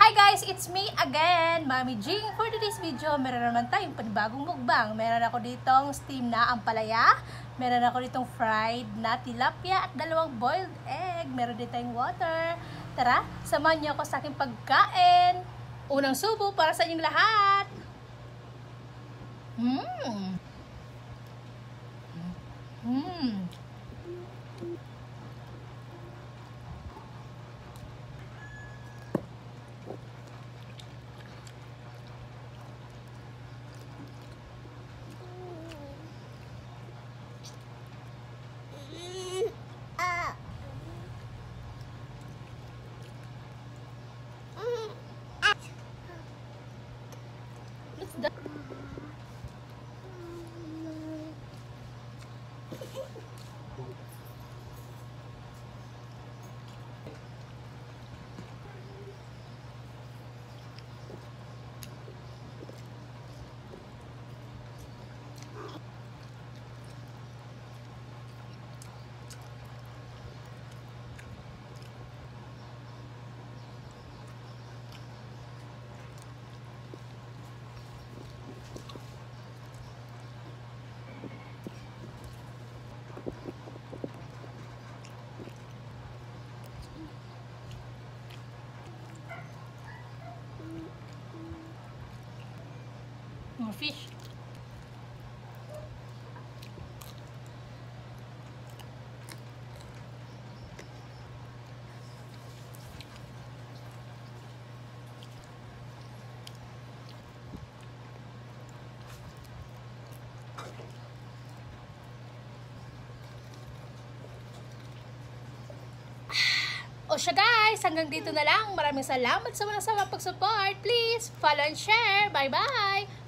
Hi guys! It's me again, Mami Jing. For today's video, meron naman tayong panibagong mukbang. Meron ako ditong steam na ampalaya, meron ako ditong fried na tilapia at dalawang boiled egg. Meron din tayong water. Tara, samahan niyo ako sa aking pagkain. Unang subo para sa inyong lahat. More fish. O siya guys, hanggang dito na lang. Maraming salamat sa mga pag-support. Please follow and share. Bye bye!